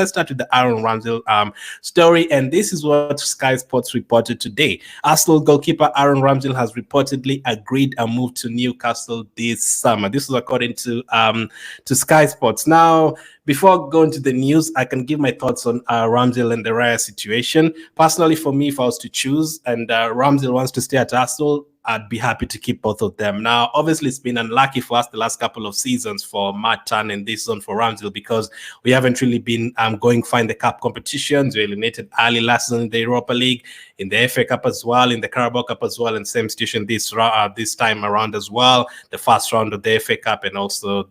let's start with the Aaron Ramsdale story, and this is what Sky Sports reported today. Arsenal goalkeeper Aaron Ramsdale has reportedly agreed a move to Newcastle this summer. This is according to Sky Sports. Now, before going to the news, I can give my thoughts on Ramsdale and the Raya situation. Personally, for me, if I was to choose and Ramsdale wants to stay at Arsenal, I'd be happy to keep both of them. Now, obviously, it's been unlucky for us the last couple of seasons for Matt Tan and this season for Ramsdale because we haven't really been going far in the cup competitions. We eliminated early last season in the Europa League, in the FA Cup as well, in the Carabao Cup as well, and same situation this time around as well. The first round of the FA Cup and also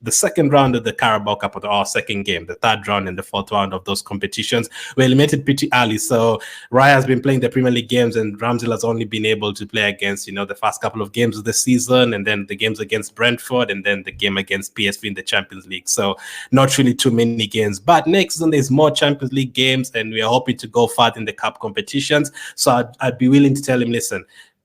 the second round of the Carabao Cup, or our second game, the third round and the fourth round of those competitions. We eliminated pretty early. So Raya has been playing the Premier League games and Ramsdale has only been able to play against, the first couple of games of the season and then the games against Brentford and then the game against PSV in the Champions League. So not really too many games. But next season, there's more Champions League games and we are hoping to go far in the cup competitions. So I'd be willing to tell him, listen,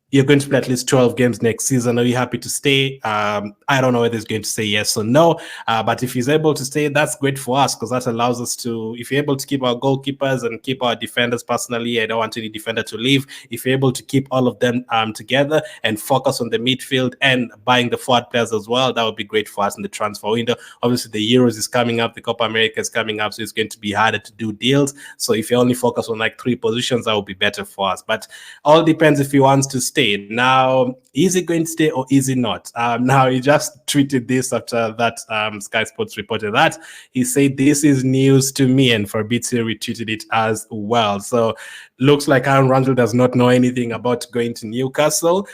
you're going to play at least 12 games next season. Are you happy to stay? I don't know whether he's going to say yes or no. But if he's able to stay, that's great for us because that allows us to, if you're able to keep our goalkeepers and keep our defenders personally, I don't want any defender to leave. If you're able to keep all of them together and focus on the midfield and buying the forward players as well, that would be great for us in the transfer window. Obviously, the Euros is coming up, the Copa America is coming up, so it's going to be harder to do deals. So if you only focus on like 3 positions, that would be better for us. But all depends if he wants to stay. Now, is he going to stay or is he not? Now, he just tweeted this after that Sky Sports reported that. He said, this is news to me, and Fabrizio retweeted it as well. So looks like Aaron Ramsdale does not know anything about going to Newcastle,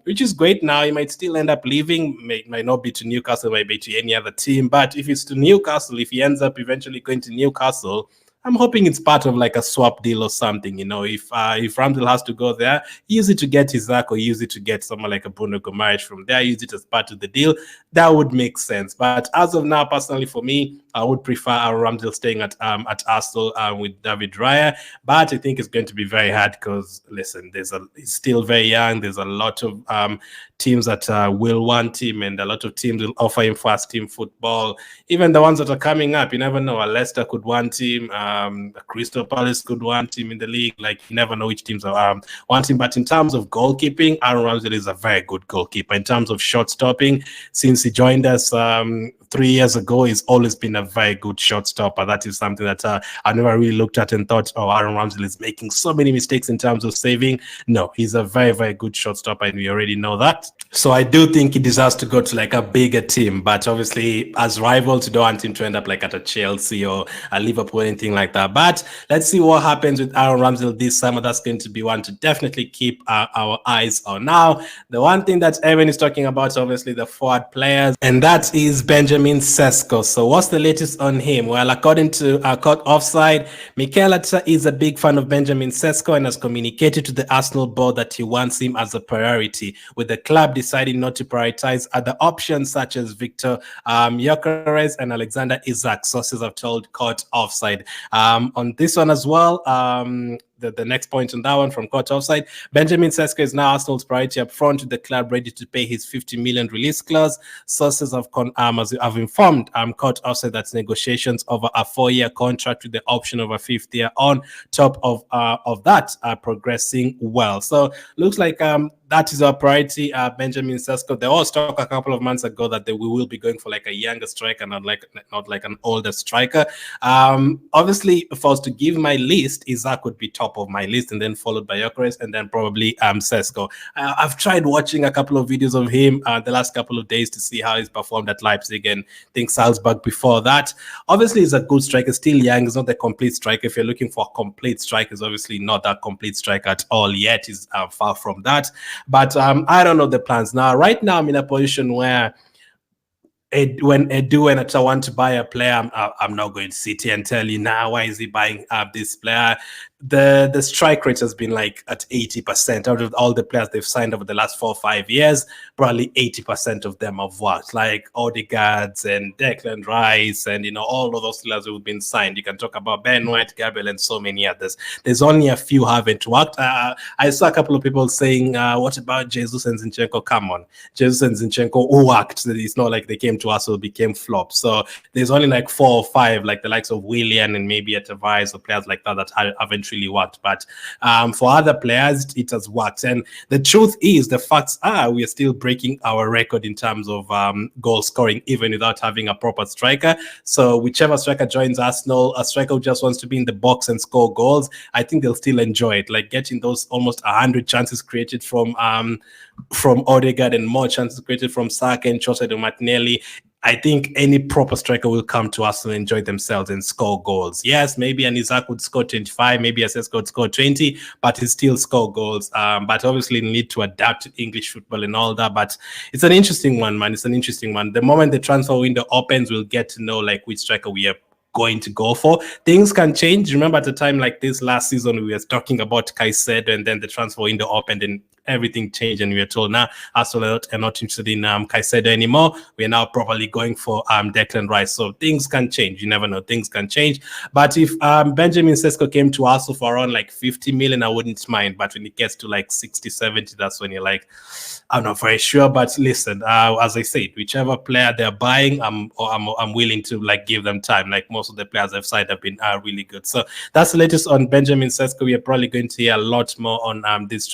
which is great. Now, he might still end up leaving. Might not be to Newcastle, might be to any other team. But if it's to Newcastle, if he ends up eventually going to Newcastle, I'm hoping it's part of like a swap deal or something. If Ramsdale has to go there, use it to get Isaac or use it to get someone like a Bruno Guimaraes from there, use it as part of the deal. That would make sense. But as of now, personally for me, I would prefer Ramsdale staying at Arsenal with David Raya. But I think it's going to be very hard because, listen, he's still very young. There's a lot of teams that will want him, and a lot of teams will offer him first team football. Even the ones that are coming up, you never know. Leicester could want him. Crystal Palace could want him in the league. Like, you never know which teams want him. But in terms of goalkeeping, Aaron Ramsdale is a very good goalkeeper. In terms of shot stopping, since he joined us 3 years ago, he's always been a very good shot stopper. That is something that I never really looked at and thought, oh, Aaron Ramsdale is making so many mistakes in terms of saving. No, he's a very, very good shot stopper, and we already know that. So I do think he deserves to go to like a bigger team, but obviously as rivals, you don't want him to end up like at a Chelsea or a Liverpool, anything like that. But let's see what happens with Aaron Ramsdale this summer. That's going to be one to definitely keep our eyes on. Now, the one thing that everyone is talking about is obviously the forward players, and that is Benjamin Sesko. So what's the latest on him? Well, according to our Court Offside, Mikel Arteta is a big fan of Benjamin Sesko and has communicated to the Arsenal board that he wants him as a priority, with the club deciding not to prioritize other options such as Victor Gyökeres and Alexander Isak, sources have told Court Offside. On this one as well, the next point on that one from Court Offside, Benjamin Sesko is now Arsenal's priority up front, with the club ready to pay his 50 million release clause. Sources have informed Court Offside that negotiations over a 4-year contract with the option of a 5th year on top of that are progressing well. So looks like that is our priority, Benjamin Sesko. There was talk a couple of months ago that we will be going for like a younger striker, not like an older striker. Obviously, if I was to give my list, Isaac would be top of my list, and then followed by Gyökeres, and then probably Sesko. I've tried watching a couple of videos of him the last couple of days to see how he's performed at Leipzig and I think Salzburg before that. Obviously, he's a good striker, still young. He's not a complete striker. If you're looking for a complete striker, he's obviously not that complete striker at all yet. He's far from that. But I don't know the plans. Now, right now, I'm in a position where when Edu and I want to buy a player, I'm not going to sit here and tell you now, why is he buying this player? the strike rate has been like at 80% out of all the players they've signed over the last 4 or 5 years. Probably 80% of them have worked, like Odegaard and Declan Rice, and all of those players who've been signed. You can talk about Ben White, Gabriel, and so many others. There's only a few haven't worked. I saw a couple of people saying, "What about Jesus and Zinchenko?" Come on, Jesus and Zinchenko who worked. It's not like they came to us or became flops. So there's only like 4 or 5, like the likes of Willian and maybe a Tavares or players like that haven't really worked. But for other players, it has worked. And the truth is, the facts are, we are still breaking our record in terms of goal scoring, even without having a proper striker. So whichever striker joins Arsenal, a striker who just wants to be in the box and score goals, I think they'll still enjoy it. Like getting those almost 100 chances created from Odegaard and more chances created from Saka and Trossard and Martinelli. I think any proper striker will come to us and enjoy themselves and score goals. Yes, maybe an Isaac would score 25, maybe a Sesko would score 20, but he still score goals. But obviously need to adapt to English football and all that. But it's an interesting one, man. It's an interesting one. The moment the transfer window opens, we'll get to know like which striker we are going to go for. Things can change. Remember at a time like this last season, we were talking about Caicedo, and then the transfer window opened and everything changed, and we were told now Arsenal are not interested in Caicedo anymore. We are now probably going for Declan Rice. So things can change. You never know. Things can change. But if Benjamin Sesko came to Arsenal for around like 50 million, I wouldn't mind. But when it gets to like 60, 70, that's when you're like, I'm not very sure. But listen, as I said, whichever player they're buying, I'm willing to like give them time. Like most of the players I've signed have been really good. So that's the latest on Benjamin Sesko. We are probably going to hear a lot more on this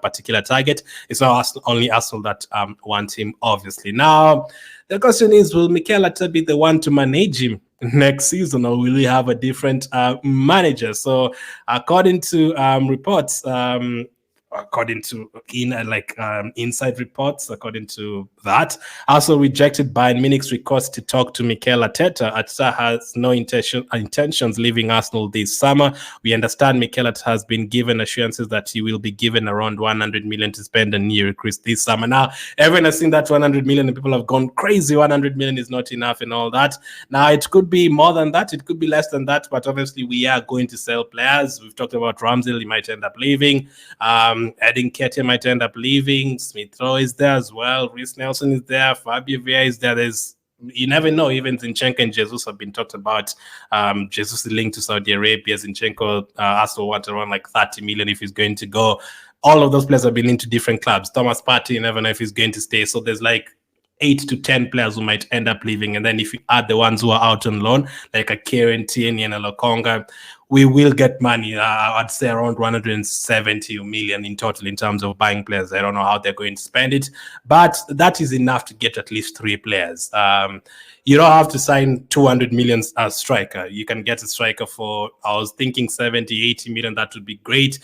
particular target. It's not only Arsenal that want him, obviously. Now, the question is, will Mikel Arteta be the one to manage him next season, or will he have a different manager? So, according to reports, according to inside reports, according to that, also rejected Bayern Munich's request to talk to Mikel Arteta. Arteta has no intentions leaving Arsenal this summer. We understand Mikel Arteta has been given assurances that he will be given around 100 million to spend on new recruits this summer. Now, everyone has seen that 100 million and people have gone crazy. 100 million is not enough and all that. Now, it could be more than that. It could be less than that. But obviously, we are going to sell players. We've talked about Ramsdale. He might end up leaving. Edin Ketia might end up leaving. Smith Rowe is there as well. Reece Nelson is there. Fabio Vieira is there. You never know. Even Zinchenko and Jesus have been talked about. Jesus is linked to Saudi Arabia. Zinchenko also wants around like 30 million if he's going to go. All of those players have been linked to different clubs. Thomas Partey, you never know if he's going to stay. So there's like 8 to 10 players who might end up leaving. And then if you add the ones who are out on loan, like a Kieran Tierney and a Lokonga, we will get money. I'd say around 170 million in total in terms of buying players. I don't know how they're going to spend it, but that is enough to get at least 3 players. You don't have to sign 200 million as striker. You can get a striker for, I was thinking 70, 80 million. That would be great.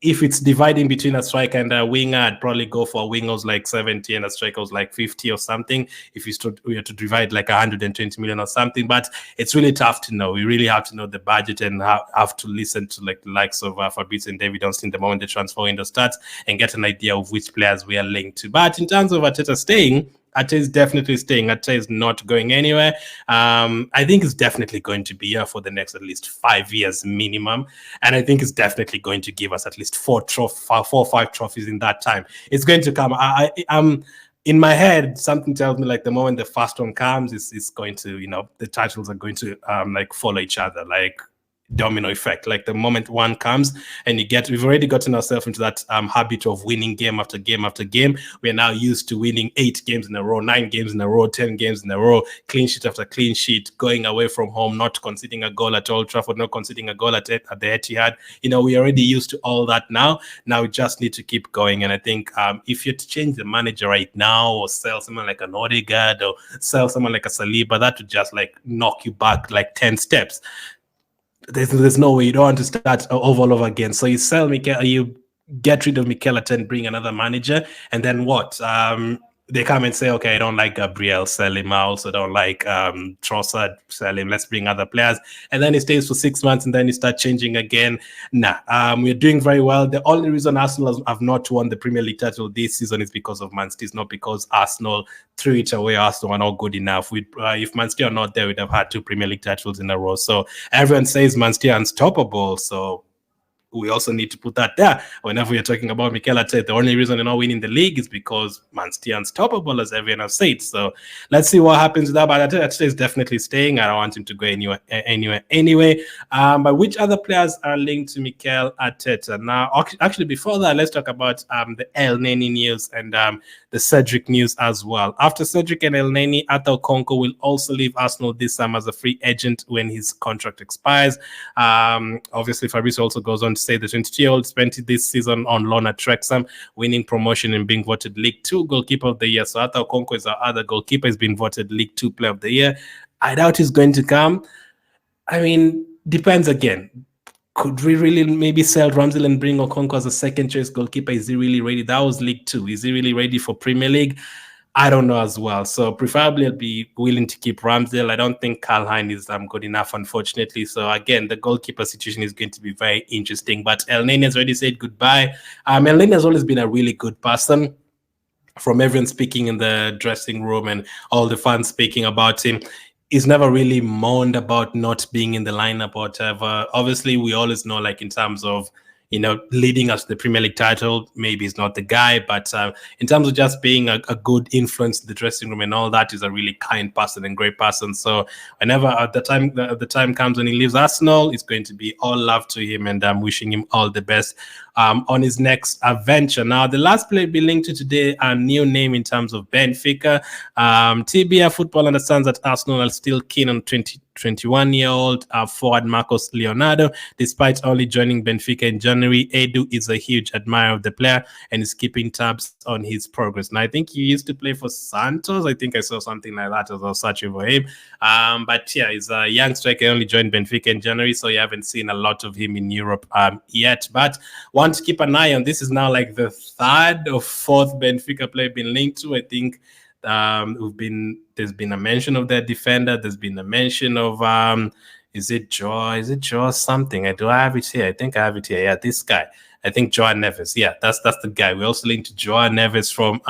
If it's dividing between a striker and a winger, I'd probably go for a winger who's like 70 and a striker who's like 50 or something. If we were to divide like 120 million or something, but it's really tough to know. We really have to know the budget and have to listen to like the likes of Fabrizio and David Johnson the moment the transfer window starts and get an idea of which players we are linked to. But in terms of Arteta staying, Arteta is definitely staying. Arteta is not going anywhere. I think it's definitely going to be here for the next at least 5 years minimum. And I think it's definitely going to give us at least 4 or 5 trophies in that time. It's going to come. I'm in my head, something tells me like the moment the first one comes, it's going to, the titles are going to like follow each other. Like domino effect. Like the moment one comes and we've already gotten ourselves into that habit of winning game after game after game. We're now used to winning 8 games in a row, 9 games in a row, 10 games in a row, clean sheet after clean sheet, going away from home, not conceding a goal at Old Trafford, not conceding a goal at the Etihad. We're already used to all that now. Now we just need to keep going. And I think if you're to change the manager right now or sell someone like an Odegaard or sell someone like a Saliba, that would just like knock you back like 10 steps. There's no way. You don't want to start over again. So you get rid of Mikel Arteta and bring another manager, and then what? they come and say, okay, I don't like Gabriel, sell him. I also don't like Trossard, sell him. Let's bring other players. And then he stays for 6 months and then he starts changing again. Nah, we're doing very well. The only reason Arsenal have not won the Premier League title this season is because of Man City. It's not because Arsenal threw it away. Arsenal are not good enough. If Man City are not there, we'd have had 2 Premier League titles in a row. So everyone says Man City are unstoppable. So we also need to put that there. Whenever we're talking about Mikel Arteta, the only reason they're not winning the league is because Man City are unstoppable, as everyone has said. So let's see what happens with that. But Arteta is definitely staying. I don't want him to go anyway. But which other players are linked to Mikel Arteta? Now, actually, before that, let's talk about the El Neni news and the Cedric news as well. After Cedric and El Neni, Arthur Okonkwo will also leave Arsenal this summer as a free agent when his contract expires. Obviously, Fabrizio also goes on to say the 22-year-old spent this season on loan at Wrexham, winning promotion and being voted League 2 Goalkeeper of the Year. So Arthur Okonkwo is our other goalkeeper. He's been voted League 2 Player of the Year. I doubt he's going to come. I mean, depends again. Could we really maybe sell Ramsdale and bring Okonkwo as a second choice goalkeeper? Is he really ready? That was League 2. Is he really ready for Premier League? I don't know as well. So preferably I'd be willing to keep Ramsdale. I don't think Karl-Heinz is good enough, unfortunately. So again, the goalkeeper situation is going to be very interesting. But El Neni has already said goodbye. El Neni has always been a really good person. From everyone speaking in the dressing room and all the fans speaking about him, he's never really moaned about not being in the lineup or whatever. Obviously, we always know, like in terms of leading us to the Premier League title, maybe he's not the guy, but in terms of just being a good influence in the dressing room and all that, he's a really kind person and great person. So whenever the time comes when he leaves Arsenal, it's going to be all love to him, and I'm wishing him all the best on his next adventure. Now, the last player be linked to today, a new name in terms of Benfica. TBR Football understands that Arsenal are still keen on 21-year-old forward Marcos Leonardo. Despite only joining Benfica in January, Edu is a huge admirer of the player and is keeping tabs on his progress. Now, I think he used to play for Santos. I think I saw something like that as I was searching for him. But yeah, he's a young striker, only joined Benfica in January, so you haven't seen a lot of him in Europe yet. But one to keep an eye on. This is now like the 3rd or 4th Benfica player been linked to. I think there's been a mention of their defender. There's been a mention of is it Joe something? Do I have it here? I think I have it here. Yeah, this guy. I think Joao Neves. Yeah, that's the guy. We also linked to Joao Neves from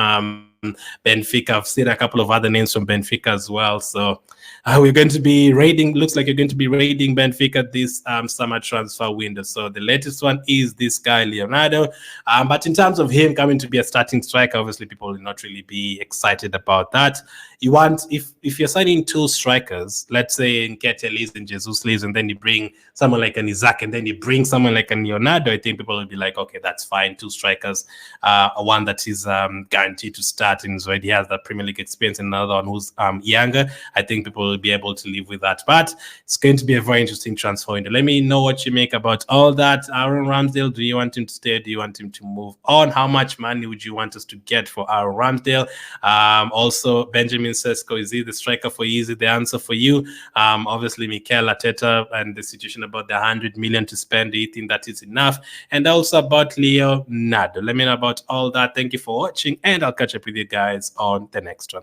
Benfica. I've seen a couple of other names from Benfica as well. So we're going to be raiding. Looks like you're going to be raiding Benfica this summer transfer window. So the latest one is this guy Leonardo. But in terms of him coming to be a starting striker, obviously people will not really be excited about that. You want, if you're signing 2 strikers, let's say Nketiah leaves and Jesus leaves, and then you bring someone like an Isaac, and then you bring someone like a Leonardo, I think people will be like, okay, that's fine. 2 strikers, one that is guaranteed to start and already has that Premier League experience, and another one who's younger. I think people will be able to live with that. But it's going to be a very interesting transfer window. Let me know what you make about all that. Aaron Ramsdale, do you want him to stay? Do you want him to move on? How much money would you want us to get for Aaron Ramsdale? Also, Benjamin Sesko, is he the striker for you? Is it the answer for you? Obviously, Mikel Arteta and the situation about the 100 million to spend. Do you think that is enough? And also about Leonardo. Let me know about all that. Thank you for watching, and I'll catch up with you guys on the next one.